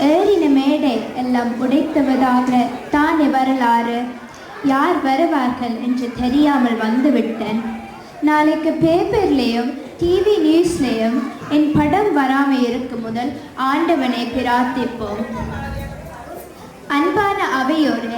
ஏறின மேடை எல்லாம் உடைத்தவதாக தானே வரலாறு. யார் வருவார்கள் என்று தெரியாமல் வந்துவிட்டேன். நாளைக்கு பேப்பர்லேயும் டிவி நியூஸ்லேயும் என் படம் வராமல் இருக்கும் முதல் ஆண்டவனை பிரார்த்திப்போம். அன்பான அவையோடு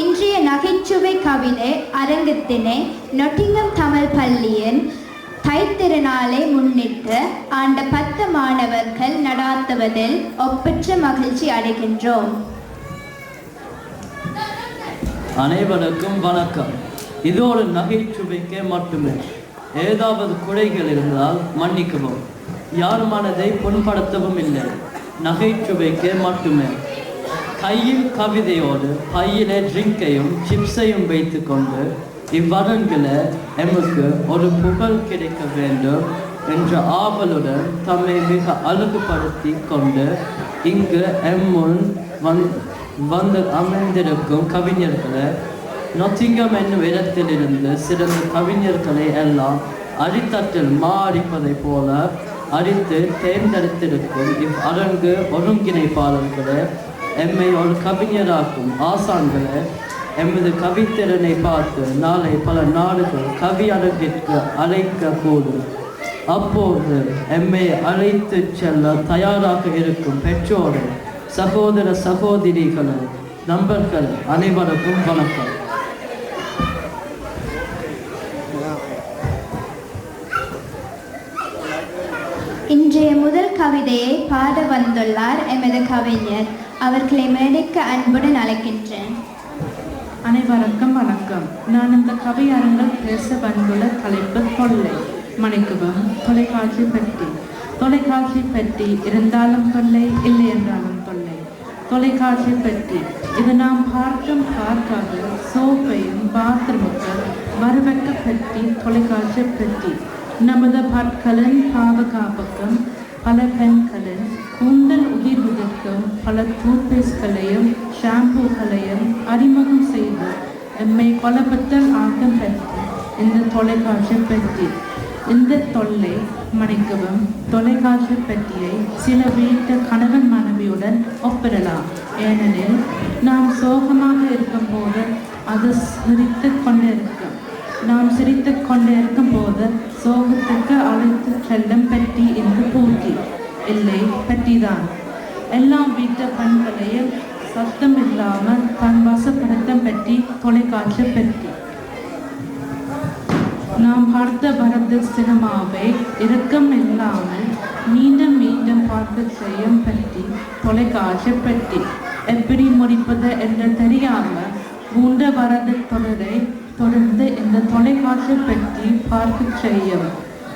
இன்றைய நகைச்சுவை கவிதை அரங்கத்தினை நொட்டிங்கம் தமிழ் பள்ளியின் தைத்திருநாளை முன்னிட்டு ஆண்ட 10 மாணவர்கள் நடாத்துவதில் ஒப்பற்ற மகிழ்ச்சி அடைகின்றோம். அனைவருக்கும் வணக்கம். இது ஒரு நகைச்சுவைக்கு மட்டுமே. ஏதாவது குறைகள் இருந்தால் மன்னிக்கவும். யார் மனதை புண்படுத்தவும் இல்லை. நகைச்சுவைக்கு மட்டுமே. கையில் கவிதையோடு பையிலே ட்ரிங்கையும் சிப்ஸையும் வைத்து கொண்டு இவ்வரங்கில் எமக்கு ஒரு புகழ் கிடைக்க வேண்டும் என்ற ஆவலுடன் தம்மை மிக அழகுபடுத்தி கொண்டு இங்கு முன் வந்து அமைந்திருக்கும் கவிஞர்களை, நொட்டிங்கம் என்னும் இடத்திலிருந்து சிறந்த கவிஞர்களை எல்லாம் அடித்தட்டில் அடிப்பதை போல அடித்து தேர்ந்தெடுத்திருக்கும் இவ்வரங்கு ஒருங்கிணைப்பாளர்களே, எம்மை ஒரு கவிஞராக்கும் ஆசான்களை, எமது கவித்திறனை பார்த்து நாளை பல நாடுகள் கவி அரங்கிற்கு அழைக்கக்கூடும். அப்போது எம்மை அழைத்து செல்ல தயாராக இருக்கும் பெற்றோரை, சகோதர சகோதரிகளை, நண்பர்கள் அனைவருக்கும் வணக்கம். இன்றைய முதல் கவிதையை பாட வந்துள்ளார் எமது கவிஞர். அவர்களை மேடைக்கு அன்புடன் அழைக்கின்றேன். அனைவருக்கும் வணக்கம். நான் இந்த கவியரங்கில் பேச வந்துள்ள தலைப்பு தொல்லை. மன்னிக்கவும், தொலைக்காட்சி பெட்டி. தொலைக்காட்சி பெட்டி இருந்தாலும் தொல்லை, இல்லை என்றாலும் தொல்லை. தொலைக்காட்சி பெட்டி இது நாம் பார்க்கும் பார்க்காத சோஃபையும் பாத்ரூமுக்கு வரவெக்க பெட்டி தொலைக்காட்சி பெட்டி. நமது பற்களின் பாதுகாப்புக்கும் பல பெண்களின் கூந்தல் உதிர்வதற்கும் பல டூத்பேஸ்ட்களையும் ஷாம்பூக்களையும் அறிமுகம் செய்து எம்மை குழப்பத்தில் ஆக்கம் பெற்று இந்த தொலைக்காட்சி பெட்டி. இந்த தொல்லை மன்னிக்கவும், தொலைக்காட்சி பெட்டியை சில வீட்டு கணவன் மனைவியுடன் ஒப்பிடலாம். ஏனெனில் நாம் சோகமாக இருக்கும்போது அது சிரித்து கொண்டிருக்கும். நாம் சிரித்து கொண்டிருக்கும் போது சோகத்துக்கு அழைத்து செல்லும் பெட்டி என்று பூர்த்தி இல்லை, பெட்டிதான். எல்லா வீட்டு பெண்களையும் சத்தம் இல்லாமல் தன் வசப்படுத்தும் பெட்டி தொலைக்காட்சி பெட்டி. நாம் பார்த்த பரத சினிமாவை இறக்கம் இல்லாமல் மீண்டும் மீண்டும் பார்க்க செய்யும் பெட்டி தொலைக்காட்சி பெட்டி. எப்படி முடிப்பது என்று தெரியாமல் 3 வருட தொடரை தொடர்ந்து இந்த தொலைக்காட்சி பெட்டி பார்க்க செய்யும்.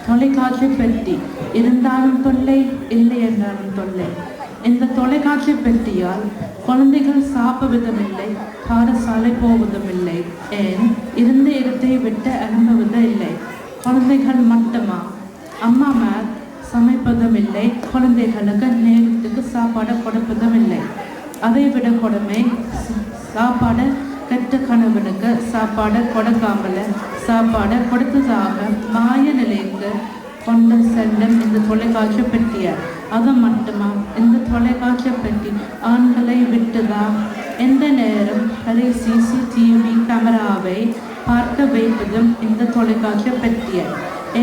தொலைக்காட்சி பெட்டி இருந்தாலும் தொல்லை, இல்லை என்றாலும் தொல்லை. இந்த தொலைக்காட்சி பெட்டியால் குழந்தைகள் சாப்பிடுவதுமில்லை, பாடசாலை போவதுமில்லை, ஏன் இருந்த இடத்தை விட்டு அனுப்புவதும் இல்லை. குழந்தைகள் மட்டுமா? அம்மாமார் சமைப்பதும் இல்லை, குழந்தைகளுக்கு நேரத்துக்கு சாப்பாடு கொடுப்பதும் இல்லை. அதை விட கொடுமை, சாப்பாடு கெட்ட கணவனுக்கு சாப்பாடு கொடுக்காமல சாப்பாடு கொடுத்ததாக மாய நிலைக்கு கொண்டு செல்லும் இந்த தொலைக்காட்சி பெட்டிய. அது மட்டுமா? இந்த தொலைக்காட்சி பெட்டி ஆண்களை விட்டுதா? எந்த நேரம் பழைய CCTV கேமராவை பார்க்க வைப்பதும் இந்த தொலைக்காட்சி பெட்டிய.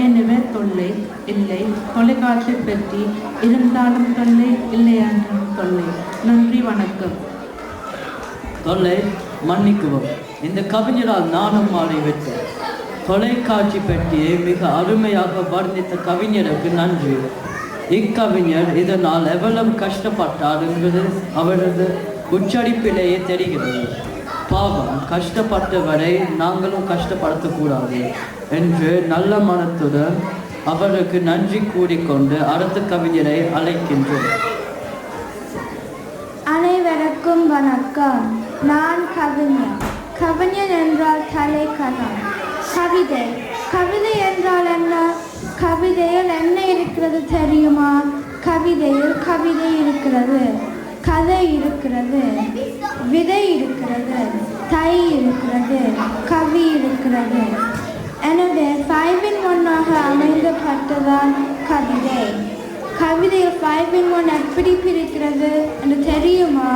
எனவே தொல்லை, இல்லை. தொலைக்காட்சி பெட்டி இருந்தாலும் தொல்லை, இல்லை என்றாலும் தொல்லை. நன்றி, வணக்கம். தொல்லை, மன்னிக்கவும். இந்த கவிஞரால் நானும் மாறிவிட்டேன். தொலைக்காட்சி பெட்டியை மிக அருமையாக வர்ணித்த கவிஞருக்கு நன்றி. இக்கவிஞர் இதனால் எவ்வளவு கஷ்டப்பட்டார் என்பது அவரது உச்சரிப்பிலேயே தெரிகிறது. பாவம், கஷ்டப்பட்டவரை நாங்களும் கஷ்டப்படுத்தக்கூடாது என்று நல்ல மனத்துடன் அவருக்கு நன்றி கூறிக்கொண்டு அடுத்த கவிஞரை அழைக்கின்றோம். அனைவருக்கும் வணக்கம். நான் கவிஞர். கவிஞர் என்றால் தலைக்கணம். கவிதை. கவிதை என்றால் என்ன? கவிதையில் என்ன இருக்கிறது தெரியுமா? கவிதையில் கவிதை இருக்கிறது, கதை இருக்கிறது, விதை இருக்கிறது, தை இருக்கிறது, கவி இருக்கிறது. எனவே 5 in 1 அமைந்தப்பட்டதான் கவிதை. கவிதையை 5 in 1 எப்படி பிரிக்கிறது என்று தெரியுமா?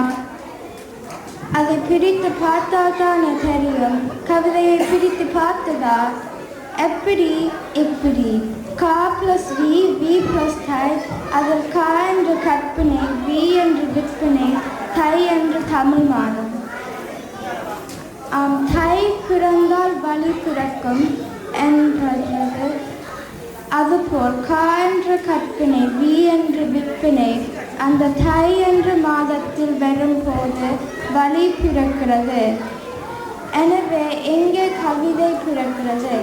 அதை பிரித்து பார்த்தா தானே தெரியும். கவிதையை பிரித்து பார்த்ததா? எப்படி? இப்படி கா ப்ளஸ் வி, வி ப்ளஸ் தை, அதில் கா என்ற கற்பனை, வி என்று விற்பனை, தை என்று தமிழ் மாறும். தை பிறந்தால் வழி பிறக்கும் என்றது. அதுபோல் கா என்ற கற்பனை, வி என்ற விற்பனை, அந்த தை என்ற மாதத்தில் வரும்போது வழி பிறக்கிறது. எனவே எங்கே கவிதை பிறக்கிறது?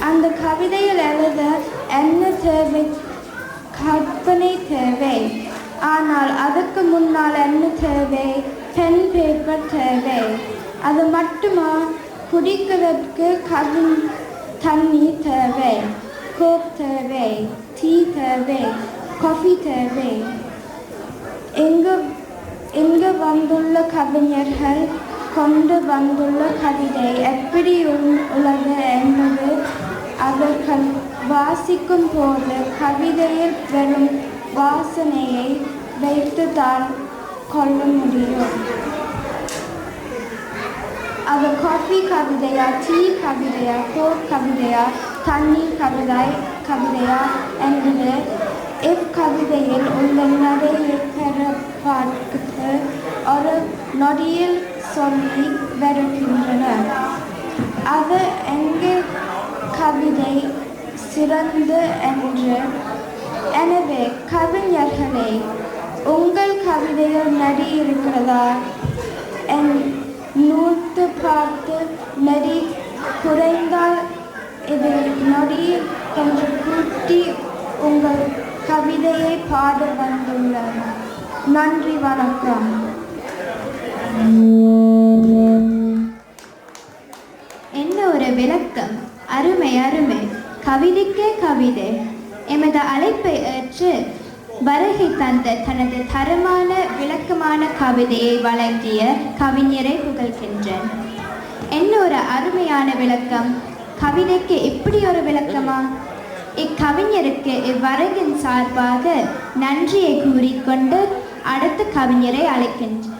அந்த கவிதையில் எழுத என்ன தேவை? கற்பனை தேவை. ஆனால் அதுக்கு முன்னால் என்ன தேவை? பென் பேப்பர் தேவை. அது மட்டுமா? குடிக்கிறதுக்கு தண்ணி தேவை, கோக் தேவை, டீ தேவை, காஃபி தேவை. இங்கு வந்துள்ள கவிஞர்கள் கொண்டு வந்துள்ள கவிதை எப்படி உள்ளது என்பது அவர்கள் வாசிக்கும் போது கவிதையில் வெறும் வாசனையை வைத்து தான் கொள்ள முடியும். அது காஃபி கவிதையா, டீ கவிதையா, கோக் கவிதையா, தண்ணீர் கவிதையா என்பது இக்கவிதையில் உள்ள நிறைய பெறப்பாட்டுக்கு ஒரு நொடியில் சொல்லி வருகின்றன. அது எங்கே கவிதை சிறந்து என்று. எனவே கவிஞர்களே, உங்கள் கவிதையில் நடி இருக்கிறதா? நூற்று பார்த்து நடி குறைந்தால் இது நொடி கொஞ்சம் கூட்டி உங்கள் கவிதையை பாட வந்துள்ளன. நன்றி, வணக்கம். என்ன ஒரு விளக்கம்! அருமை அருமை. கவிதைக்கே கவிதை. எமது அழைப்பை ஏற்று வருகை தந்த தனது தரமான விளக்கமான கவிதையை வழங்கிய கவிஞரை புகழ்கின்றேன். என்ன ஒரு அருமையான விளக்கம்! கவிதைக்கு இப்படி ஒரு விளக்கமா? இக்கவிஞருக்கு இவ்வரங்கின் சார்பாக நன்றியை கூறிக்கொண்டு அடுத்த கவிஞரை அழைக்கின்றேன்.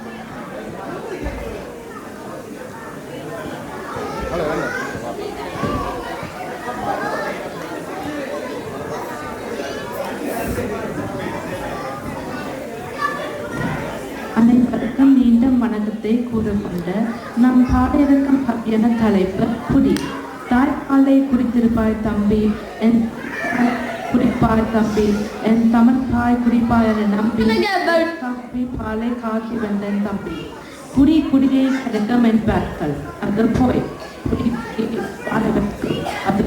அனைவருக்கும் மீண்டும் வணக்கத்தை கூறிக்கொண்டு நம் பாட இருக்கும் கவியான தலைப்பு குடி. தாய்ப்பாலை குடித்திருப்பாய் தம்பி, என் குடிப்பாய் தம்பி, என் தமிழ்பாய் குடிப்பாய் என நம்பி தம்பி பாலை காக்கி வந்தேன் தம்பி. குடி குடியை கிடைக்கும் என்பார்கள். அது போய் குடி பாடவர்க்கு அது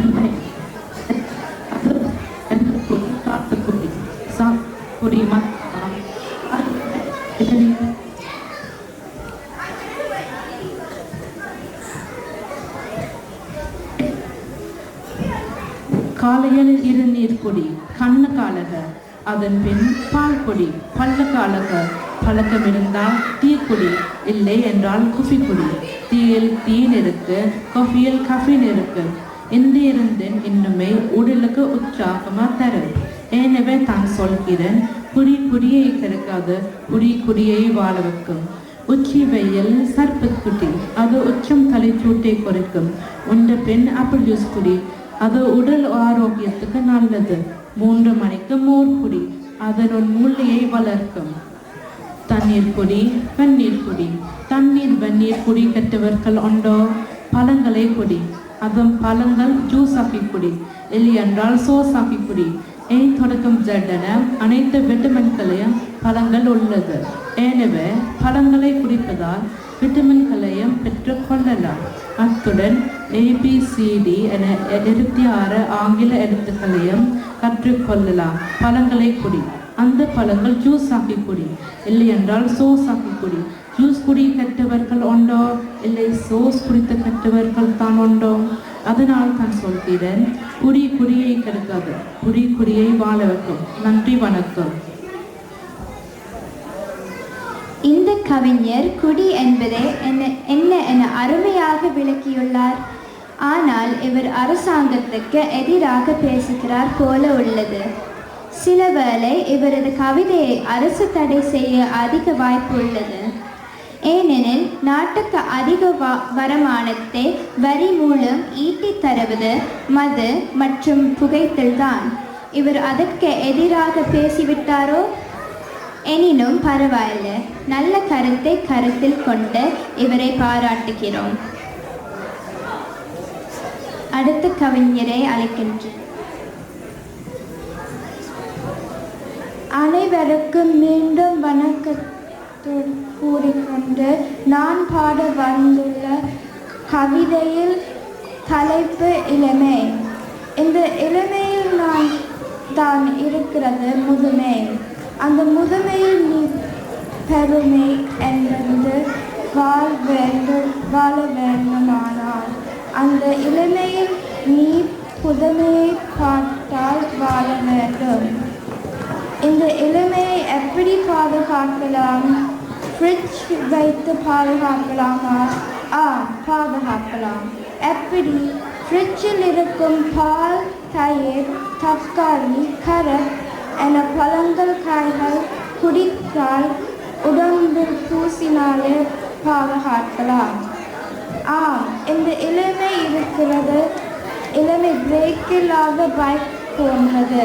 அது என்று குடி காத்து குடி சா குடி காலையில் இருநீர் குடி கண்ணு காலக, அதன் பின் பால் குடி பல்ல காலக. பழக்கம் இருந்தால் டீ குடி, இல்லை என்றால் குஃபி குடி. டீயில் தீன் இருக்கு, காஃபியில் கஃபின் இருக்கு. இந்த இருந்தேன் இன்னுமே உடலுக்கு உற்சாகமா தரும். எனவே தான் சொல்கிறேன், குடி குடியை கிடைக்காது, குடி குடியை வாழ வைக்கும். உச்சி வெயில் சர்பத் அது உச்சம் தலைச்சூட்டை குறைக்கும். உண்ட பெண் ஆப்பிள் ஜூஸ் குடி, அது உடல் ஆரோக்கியத்துக்கு நல்லது. 3 மணிக்கு மோர் குடி, அதனுள் மூளையை வளர்க்கும். தண்ணீர் குடி, வெந்நீர் குடி. தண்ணீர் வெந்நீர் குடி கெட்டவர்கள் உண்டோ? பழங்களை குடி, அதுவும் பழங்கள் ஜூஸ் ஆக்கி குடி, இல்லை என்றால் சோஸ் ஆக்கி குடி. தொடக்கம் ஜெட்டன அனைத்து விட்டமின்களையும் பழங்கள் உள்ளது. எனவே பழங்களை குடிப்பதால் விட்டமின்களையும் பெற்று கொள்ளலாம். அத்துடன் ABCD என 26 ஆங்கில எழுத்துக்களையும் கற்றுக்கொள்ளலாம். பழங்களை குடி, அந்த பழங்கள் ஜூஸ் ஆக்கி குடி, இல்லை என்றால் சோஸ் ஆக்கி குடி. ஜூஸ் குடி கெட்டவர்கள் உண்டோ? இல்லை சோஸ் குடித்த கெட்டவர்கள் தான் உண்டோ? அதனால் தான் சொல்கிறேன், குடி குடியை கெடுக்காது, குடி குடியை வாழ வைக்கும். நன்றி, வணக்கம். இந்த கவிஞர் குடி என்பதை என்ன என அருமையாக விளக்கியுள்ளார். ஆனால் இவர் அரசாங்கத்துக்கு எதிராக பேசுகிறார் போல உள்ளது. சில வேளை இவரது கவிதையை அரசு தடை செய்ய அதிக வாய்ப்பு உள்ளது. ஏனெனில் நாட்டுக்கு அதிக வருமானத்தை வரி மூலம் ஈட்டித் தருவது மது மற்றும் புகைத்தல்தான். இவர் அதற்கு எதிராக பேசிவிட்டாரோ? எனினும் பரவாயில்லை, நல்ல கருத்தை கருத்தில் கொண்டு இவரை பாராட்டுகிறோம். அடுத்த கவிஞரை அழைக்கின்றேன். அனைவருக்கும் மீண்டும் வணக்கத்துடன் கூறிக்கொண்டு நான் பாட வந்துள்ள கவிதையில் தலைப்பு இளமை. இந்த இளமையில் நான் தான் இருக்கிறது முதுமை. அந்த முதுமையில் நீ பெருமை என்பது வாழ வேண்டுமானால் அந்த இளமையில் நீ புதுமையை பார்த்தால் வாழ வேண்டும். இந்த இளமையை எப்படி பாதுகாக்கலாம்? ஃப்ரிட்ஜ் வைத்து பாதுகாக்கலாமா? பாதுகாக்கலாம். எப்படி? ஃப்ரிட்ஜில் இருக்கும் பால், தயிர், தக்காளி, கரட் என பழங்கள், காய்கள் குடித்தால் உடம்பில் பூசினாலே பாதுகாக்கலாம். இந்த இளமை இருக்கிறது. இளமை பிரேக் இல்லாத பைக் போன்றது.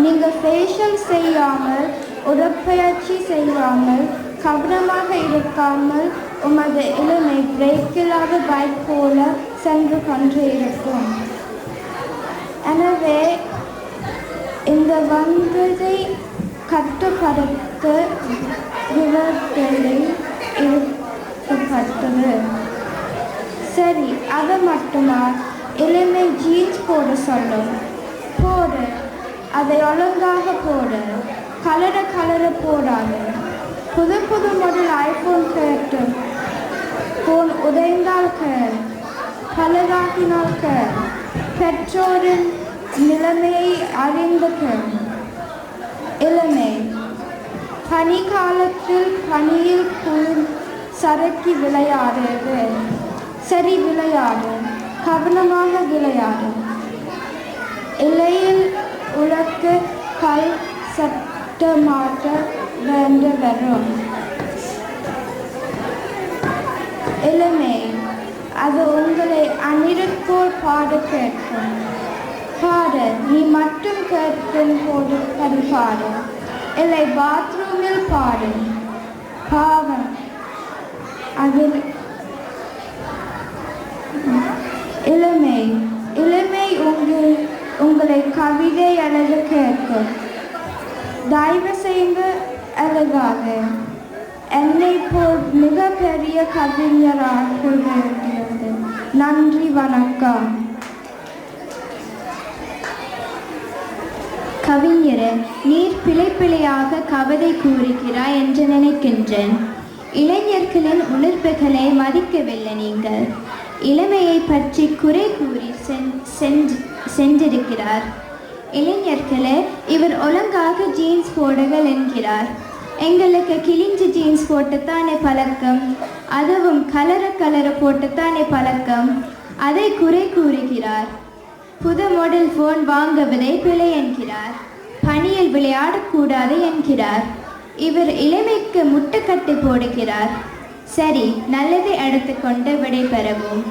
நீங்கள் ஃபேஷியல் செய்யாமல், உடற்பயிற்சி செய்யாமல், கவனமாக இருக்காமல் உமது இளமை பிரேக் இல்லாத பைக் போல சென்று கொண்டு இருக்கும். எனவே இந்த வந்ததை கட்டுப்படுத்த விவரத்தில் இருக்கப்பட்டது. சரி, அது மட்டுமா? இளமை ஜீன்ஸ் போட சொல்லும். போடு, அதை ஒழுங்காக போடு. கலர போடாது. புது மாடல் ஐஃபோன் கேட்டும். ஃபோன் உடைந்தால் கேள், பழுதாக்கினால் கேள். பெற்றோரின் நிலைமையை அறிந்து கேள். இளமை பனிக்காலத்தில் பனியில் சறுக்கி விளையாடுது. சரி, விளையாடு, கவனமாக விளையாடு. இலையில் உலக்கு கல் சட்ட மாட்ட வேண்ட வரும். இளமை அது உங்களை அனிருப்போர் பாட கேட்கும். பாடு, நீ மட்டும் கேட்கும் போது பாடு. இல்லை, பாத்ரூமில் பாடு. பாவம் அதில் இளமை உங்களை கவிதை எழுத கேட்கும். தயவு செய்து எழுதாது. என்னை போல் மிகப்பெரிய கவிஞராக வேண்டியது. நன்றி, வணக்கம். கவிஞரே, நீர் பிழையாக கவிதை கூறுகிறாய் என்று நினைக்கின்றேன். இளைஞர்களின் உணர்வுகளை மதிக்கவில்லை. நீங்கள் இளமையை பற்றி குறை கூறி சென்றிருக்கிறார். இளைஞர்களே, இவர் ஒழுங்காக ஜீன்ஸ் போடுகள் என்கிறார். எங்களுக்கு கிழிஞ்ச ஜீன்ஸ் போட்டுத்தானே பழக்கம், அதுவும் கலர போட்டுத்தானே பழக்கம். அதை குறை கூறுகிறார். புது மாடல் ஃபோன் வாங்குவதை பிழை என்கிறார். பனியில் விளையாடக்கூடாது என்கிறார். இவர் இளமைக்கு முட்டுக்கட்டு போடுகிறார். சரி, நல்லதை எடுத்துக்கொண்டு விடைபெறவும்.